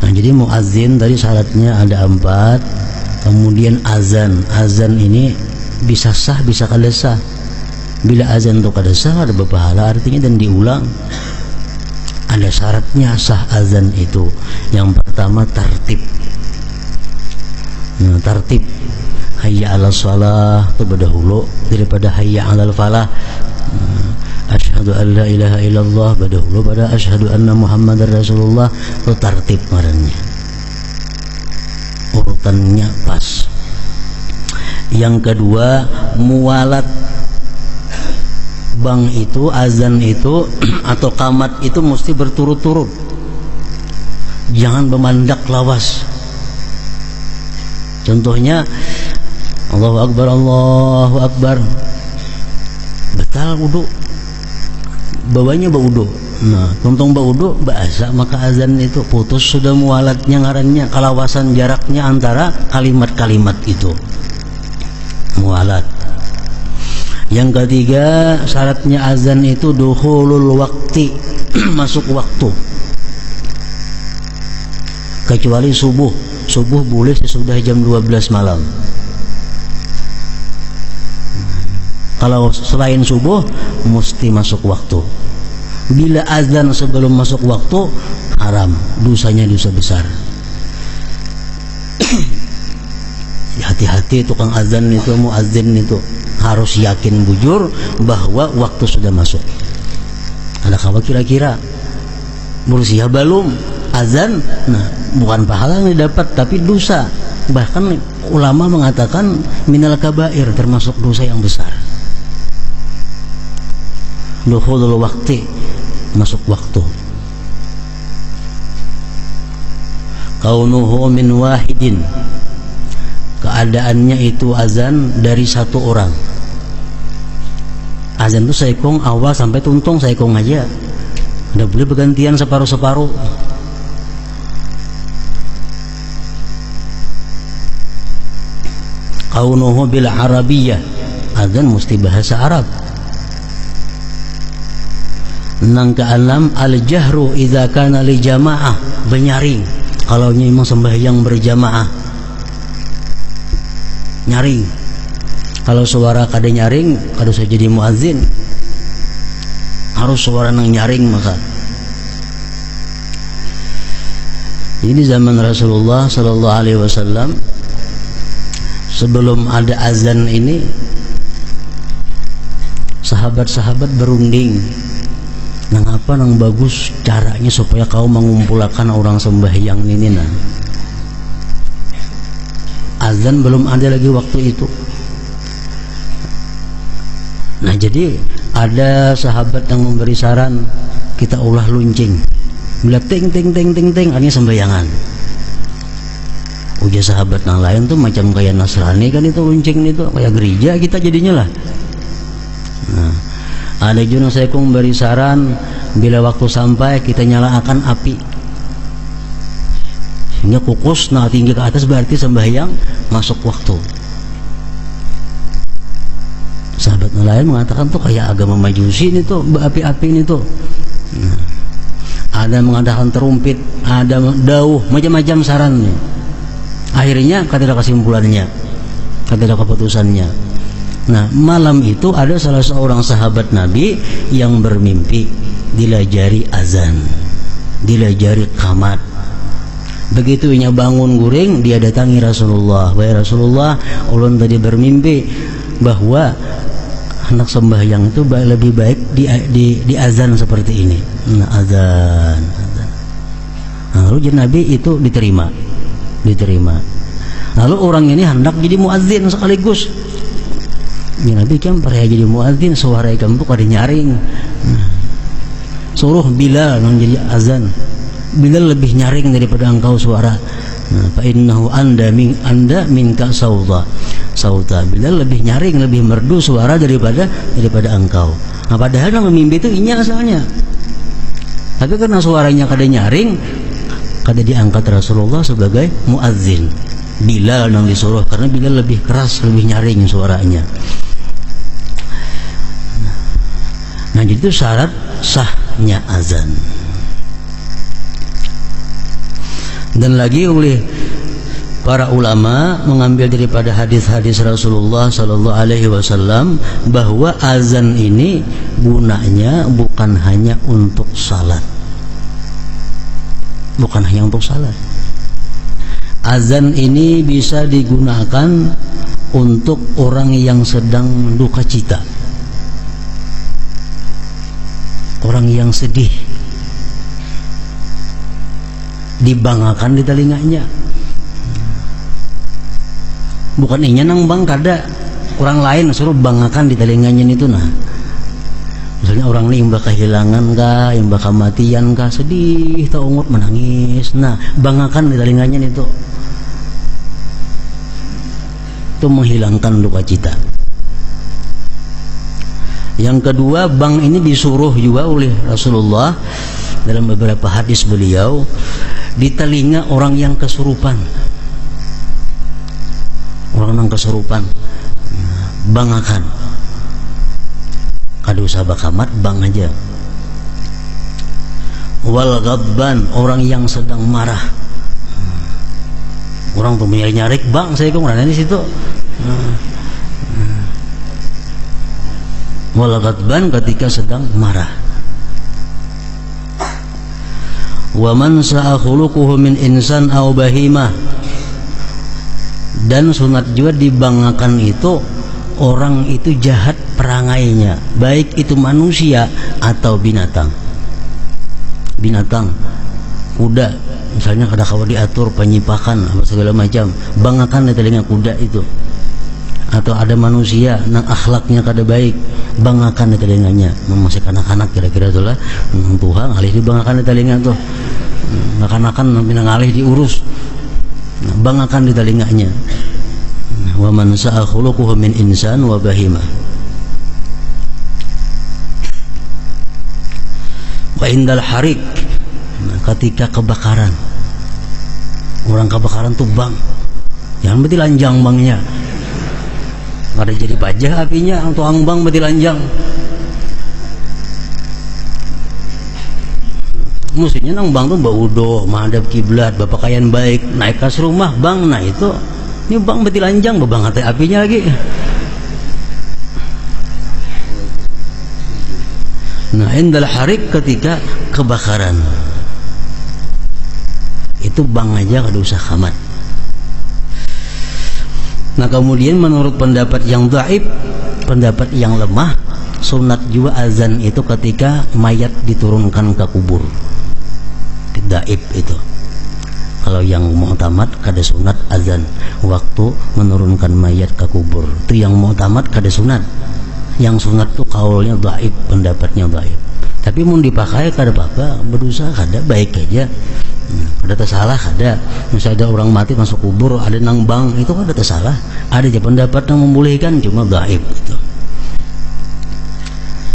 Nah, jadi muadzin tadi syaratnya ada 4. Kemudian azan ini bisa sah bisa kada sah. Bila azan itu kada sah ada berpahala artinya dan diulang. Ada syaratnya sah azan itu. Yang pertama tartib. Nah, tartib hayya 'alal shalah itu berdahulu daripada hayya 'alal falah. Asyhadu an la ilaha illallah berdahulu pada asyhadu anna muhammadar rasulullah. Itu tartib ngarannya. Urutannya pas. Yang kedua muwalat. Bang itu azan itu atau qamat itu mesti berturut-turut. Jangan memandak lawas. Contohnya Allahu akbar Allahu akbar. Batal wudu. Bawanya baudu. Nah, tuntung baudu bahasa maka azan itu putus sudah mualatnya ngarannya kalawasan jaraknya antara kalimat-kalimat itu. Mualat. Yang ketiga syaratnya azan itu dukhulul waqti masuk waktu. Kecuali subuh. Subuh boleh sesudah jam 12 malam. Kalau selain subuh mesti masuk waktu. Bila azan sebelum masuk waktu haram, dosanya dosa besar. Hati-hati tukang azan itu, muadzin itu harus yakin bujur bahwa waktu sudah masuk. Ada kabar kira-kira berusia belum azan, nah bukan pahala yang didapat tapi dosa. Bahkan ulama mengatakan minal kabair, termasuk dosa yang besar. Dukhulul waqti, masuk waktu. Kaunuhu min wahidin, keadaannya itu azan dari satu orang. Azan itu saikong awal sampai tuntung saikong aja. Tidak boleh bergantian separuh-separuh. Kaunuhu bil arabiyyah, azan mesti bahasa Arab. Nang ka'alam al-jahru idza kana li jamaah, benyaring kalau memang sembahyang berjamaah. Nyaring. Kalau suara kada nyaring, kada usah jadi muadzin. Harus suara nang nyaring maka. Ini zaman Rasulullah sallallahu alaihi wasallam sebelum ada azan ini sahabat-sahabat berunding. Nang apa nang bagus caranya supaya kau mengumpulkan orang sembahyang ini nah. Azan belum ada lagi waktu itu. Nah jadi ada sahabat yang memberi saran kita ulah luncing. Bila ting ting ting ting ting artinya sembahyangan. Ujar sahabat yang lain tuh macam kayak Nasrani kan itu luncing itu kayak gereja kita jadinya lah. Nah, ada juga saya memberi saran bila waktu sampai kita nyalakan api sehingga kukus nah tinggi ke atas berarti sembahyang masuk waktu. Sahabat yang lain mengatakan tuh kayak agama Majusi ini tuh api-api ini tuh. Nah, ada mengadakan terumpit, ada dauh, macam-macam sarannya. Akhirnya kata kesimpulannya, kata keputusannya. Nah malam itu ada salah seorang sahabat Nabi yang bermimpi dilajari azan, dilajari qamat. Begitu ia bangun guring, dia datangi Rasulullah. Wahai Rasulullah, ulun tadi bermimpi bahwa hendak sembahyang itu lebih baik di azan seperti ini. Nah, azan. Nah, lalu Nabi itu diterima. Lalu orang ini hendak jadi muadzin sekaligus. Ya Nabi kan percaya jadi muadzin, suara kamu tuh kada nyaring. Suruh Bilal yang jadi azan. Bilal lebih nyaring daripada engkau suara. Fa innahu anda minka sauta. Bilal lebih nyaring, lebih merdu suara daripada engkau. Nah, padahal yang mimpi itu inya asalnya. Tapi karena suaranya kada nyaring, kada diangkat Rasulullah sebagai muadzin. Bilal yang disuruh karena Bilal lebih keras, lebih nyaring suaranya. Nah, jadi itu syarat sahnya azan. Dan lagi oleh para ulama mengambil daripada hadis-hadis Rasulullah sallallahu alaihi wasallam bahwa azan ini gunanya bukan hanya untuk salat. Bukan hanya untuk salat. Azan ini bisa digunakan untuk orang yang sedang duka cita, orang yang sedih, dibangakan di telinganya. Bukan inya nang bang kada orang lain suruh bangakan di telinganya itu. Nah, misalnya orang ini yang kehilangan kah, yang kematian kah, sedih, taungut menangis, nah bangakan di telinganya itu menghilangkan duka cita. Yang kedua, bang ini disuruh juga oleh Rasulullah dalam beberapa hadis beliau di telinga orang yang kesurupan. Orang yang kesurupan bangakan, kada usah bakamat, bang aja. Wal ghadban, orang yang sedang marah, orang tuh nyarik bang, saya kemana di situ. Wal ghadban, ketika sedang marah. Wa man sa'a khuluquhu min insan aw bahimah, dan sunat juga dibangakan itu orang itu jahat perangainya, baik itu manusia atau binatang. Binatang, kuda misalnya, kada kawa diatur penyipakan apa segala macam, bangakan di telinga kuda itu. Atau ada manusia nang akhlaknya kada baik, bangakan di telinganya. Masih anak-anak kira-kira itulah Tuhan alih dibangakan di telinga tuh. Anak-anak pinang alih diurus, bangakan di telinganya. Wa man sa'a khuluquhu min insan wa bahimah. Wa indal harik, ketika kebakaran, orang kebakaran tuh bang, jangan beti lanjang bangnya, ada jadi pajah apinya, tuang bang beti lanjang. Mestinya nang bang tuh baudo, menghadap kiblat, berpakaian baik, naik kas rumah bang, nah itu ini bang beti lanjang, bebang hati apinya lagi. Nah, indal harik, ketika kebakaran itu bang aja, kada usah khamat. Nah, kemudian menurut pendapat yang dhaif, pendapat yang lemah, sunat juga azan itu ketika mayat diturunkan ke kubur. Dhaif itu. Kalau yang mu'tamad kada sunat azan waktu menurunkan mayat ke kubur. Itu yang mu'tamad kada sunat. Yang sunat tuh kaulnya dhaif, pendapatnya dhaif. Tapi mau dipakai kada apa-apa, berdosa kada, baik aja. Ada tersalah kada. Misalnya ada orang mati masuk kubur, ada nang bang, itu kada tersalah. Ada aja pendapat yang membolehkan, cuma dhaif itu.